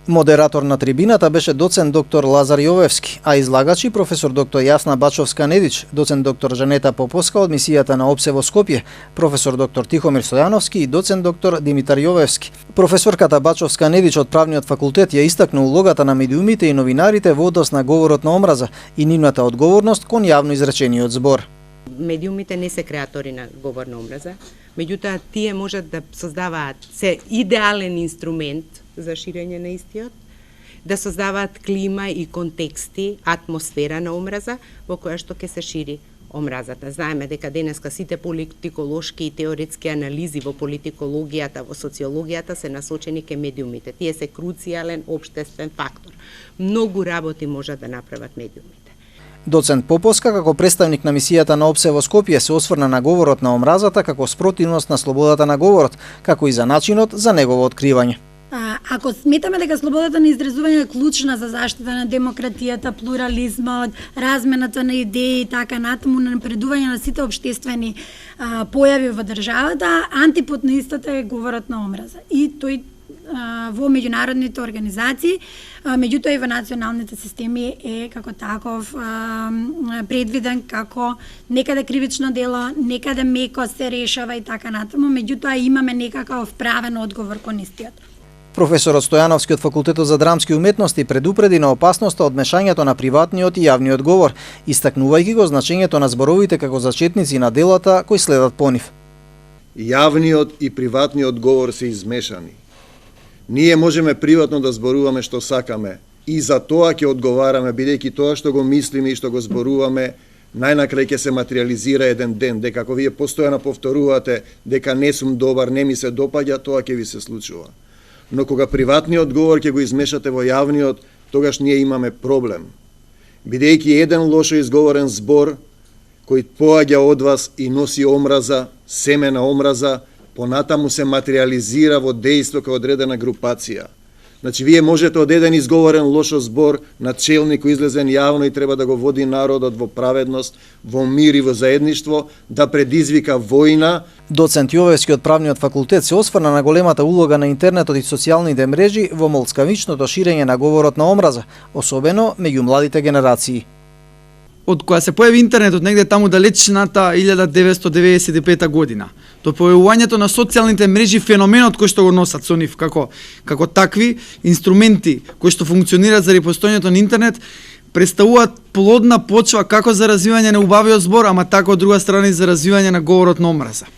Модератор на трибината беше доцент доктор Лазар Јовевски, а излагачи професор доктор Јасна Бачовска-Недич, доцент доктор Жанета Поповска од мисијата на ОПСЕ во Скопје, професор доктор Тихомир Стојановски и доцент доктор Димитар Јовевски. Професорката Бачовска-Недич од Правниот факултет ја истакна улогата на медиумите и новинарите во однос на говорот на омраза и нивната одговорност кон јавно изречениот збор. Медиумите не се креатори на говор на омраза, меѓутоа тие можат да создаваат се идеален инструмент за ширење на истиот, да создаваат клима и контексти, атмосфера на омраза во која што ќе се шири омразата. Знаеме дека денеска сите политиколошки и теоретски анализи во политикологијата, во социологијата се насочени ке медиумите. Тие се круцијален општествен фактор. Многу работи можат да направат медиумите. Доцент Поповска, како представник на мисијата на ОПСЕ во Скопје, се осврна на говорот на омразата како спротивност на слободата на говорот, како и за начинот за негово откривање. Ако сметаме дека слободата на изразување е клучна за заштита на демократијата, плурализмот, размената на идеи и така натаму, на напредување на сите општествени појави во државата, антипод на истата е говорот на омраза. И тој во меѓународните организации, меѓутоа и во националните системи е како таков предвиден како некаде кривично дело, некаде меко се решава и така натаму, меѓутоа имаме некаков правен одговор кон истиот. Професорот Стојановски од Факултетот за драмски уметности предупреди на опасноста од мешањето на приватниот и јавниот говор, истакнувајќи го значењето на зборовите како зачетници на делата кои следат по нив. Јавниот и приватниот говор се измешани. Ние можеме приватно да зборуваме што сакаме и за тоа ќе одговараме, бидејќи тоа што го мислиме и што го зборуваме, најнакрај ќе се материализира еден ден, дека ако вие постојано повторувате дека не сум добар, не ми се допаѓа, тоа ќе ви се случува. Но кога приватниот говор ќе го измешате во јавниот, тогаш ние имаме проблем. Бидејќи еден лошо изговорен збор кој поаѓа од вас и носи омраза, семе на омраза, понатаму се материализира во дејство кај одредена групација. Значи, вие можете од еден изговорен лошо збор на челник кој излезен јавно и треба да го води народот во праведност, во мир и во заедништво, да предизвика војна. Доцент Јовевски од Правниот факултет се осврна на големата улога на интернетот и социјалните мрежи во молцкавичното ширење на говорот на омраза, особено меѓу младите генерации. Од која се појави интернетот негде таму далечната 1995 година, до појавувањето на социјалните мрежи, феноменот кој што го носат со нив како такви инструменти кои што функционираат заради постојањето на интернет, представуваат плодна почва како за развивање на убавиот збор, ама така од друга страна и за развивање на говорот на омраза.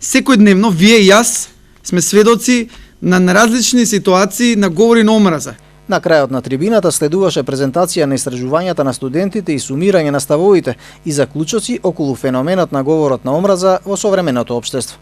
Секојдневно вие и јас сме сведоци на различни ситуации на говори на омраза. На крајот на трибината следуваше презентација на истражувањата на студентите и сумирање на ставовите и заклучоци околу феноменот на говорот на омраза во современото општество.